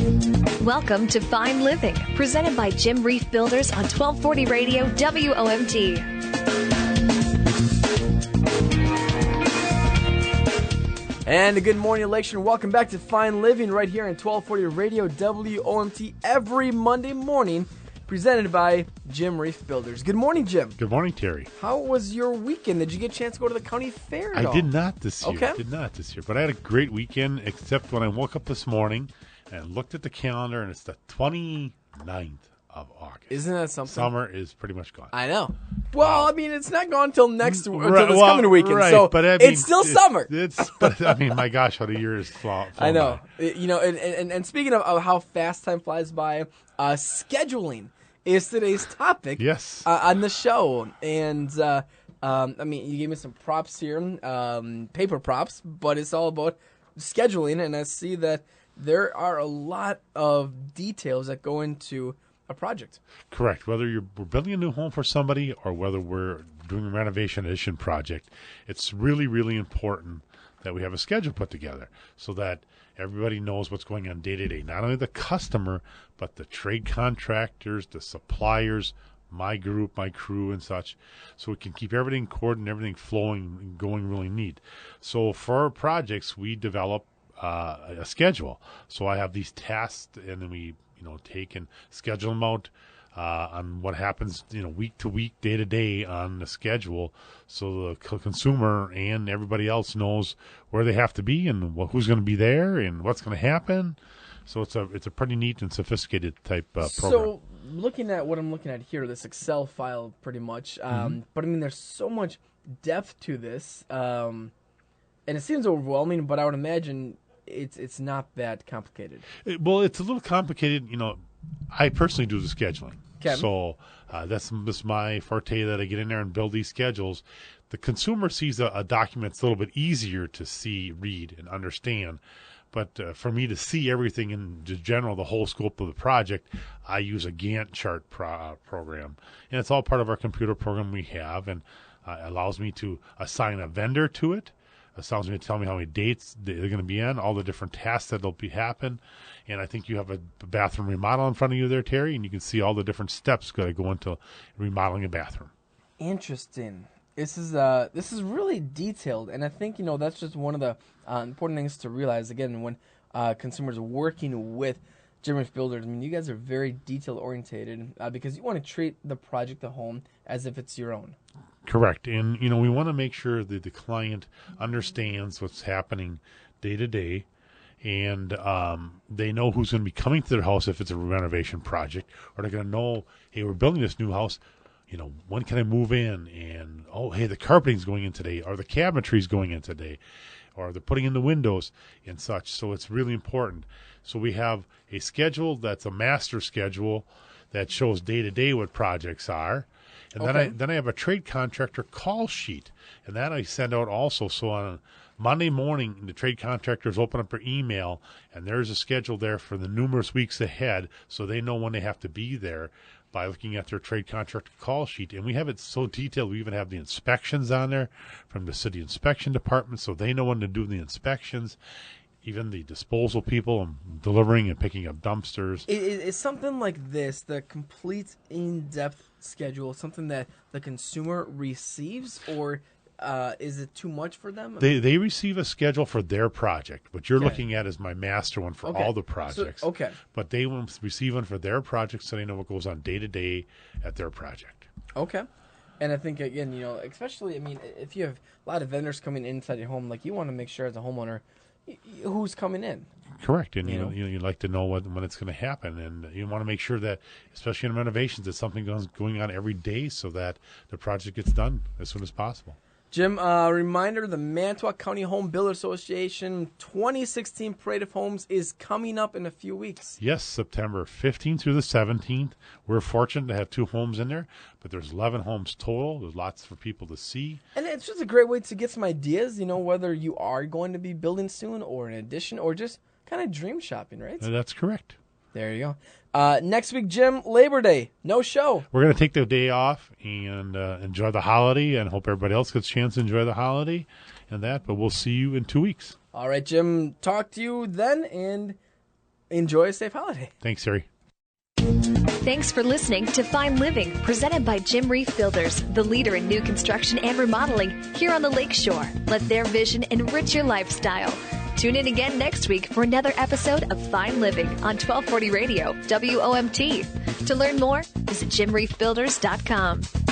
Welcome to Fine Living, presented by Jim Reif Builders on 1240 Radio WOMT. And a good morning, election. Welcome back to Fine Living right here on 1240 Radio WOMT every Monday morning, presented by Jim Reif Builders. Good morning, Jim. Good morning, Terry. How was your weekend? Did you get a chance to go to the county fair at all? I did not this year. Okay. But I had a great weekend, except when I woke up this morning and looked at the calendar, and it's the 29th of August. Isn't that something? Summer is pretty much gone. I know. Well, I mean, it's not gone until this Well, coming weekend, right, so but I mean, it's still summer. But I mean, my gosh, how the year is flown I know. by. You know, and speaking of how fast time flies by, scheduling is today's topic. Yes. On the show, and I mean, you gave me some props here, paper props, but it's all about scheduling, and I see that there are a lot of details that go into a project. Correct. Whether we're building a new home for somebody or whether we're doing a renovation addition project, it's really, really important that we have a schedule put together so that everybody knows what's going on day to day. Not only the customer, but the trade contractors, the suppliers, my group, my crew, and such, so we can keep everything coordinated, everything flowing and going really neat. So for our projects, we develop a schedule. So I have these tasks, and then we take and schedule them out on what happens, week to week, day to day on the schedule, so the consumer and everybody else knows where they have to be and who's going to be there and what's going to happen. So it's a pretty neat and sophisticated type program. So looking at what I'm looking at here, this Excel file, pretty much. But I mean, there's so much depth to this, and it seems overwhelming. But I would imagine it's not that complicated. Well, it's a little complicated. I personally do the scheduling. Okay. So that's my forte, that I get in there and build these schedules. The consumer sees a document that's a little bit easier to see, read, and understand. But for me to see everything in general, the whole scope of the project, I use a Gantt chart program. And it's all part of our computer program we have, and allows me to assign a vendor to it. Allows me to tell me how many dates they're going to be in, all the different tasks that will happen. And I think you have a bathroom remodel in front of you there, Terry, and you can see all the different steps that go into remodeling a bathroom. Interesting. This is really detailed, and I think that's just one of the important things to realize. Again, when consumers are working with Jim Reif Builders, I mean, you guys are very detail orientated because you want to treat the project, the home, as if it's your own. Correct. And, we want to make sure that the client understands what's happening day to day, and they know who's going to be coming to their house if it's a renovation project, or they're going to know, hey, we're building this new house. When can I move in? And, oh, hey, the carpeting's going in today, or the cabinetry's going in today, or they're putting in the windows and such. So it's really important. So we have a schedule that's a master schedule that shows day to day what projects are. And okay. then I have a trade contractor call sheet, and that I send out also. So on Monday morning, the trade contractors open up their email, and there's a schedule there for the numerous weeks ahead, so they know when they have to be there by looking at their trade contractor call sheet. And we have it so detailed, we even have the inspections on there from the city inspection department, so they know when to do the inspections. Even the disposal people and delivering and picking up dumpsters. Is something like this, the complete in-depth schedule, something that the consumer receives, or is it too much for them? They receive a schedule for their project. What you're Okay. looking at is my master one for all the projects. So, okay. But they will receive one for their project, so they know what goes on day to day at their project. Okay. And I think, again, especially, I mean, if you have a lot of vendors coming inside your home, like, you want to make sure as a homeowner who's coming in. Correct. And you'd like to know when it's going to happen, and you want to make sure that, especially in renovations, that something going on every day so that the project gets done as soon as possible. Jim, reminder, the Manitowoc County Home Builder Association 2016 Parade of Homes is coming up in a few weeks. Yes, September 15th through the 17th. We're fortunate to have 2 homes in there, but there's 11 homes total. There's lots for people to see. And it's just a great way to get some ideas, whether you are going to be building soon or an addition or just kind of dream shopping, right? That's correct. There you go. Next week, Jim, Labor Day, no show. We're going to take the day off and enjoy the holiday, and hope everybody else gets a chance to enjoy the holiday and that. But we'll see you in 2 weeks. All right, Jim, talk to you then, and enjoy a safe holiday. Thanks, Harry. Thanks for listening to Fine Living, presented by Jim Reif Builders, the leader in new construction and remodeling here on the Lakeshore. Let their vision enrich your lifestyle. Tune in again next week for another episode of Fine Living on 1240 Radio, WOMT. To learn more, visit jimreifbuilders.com.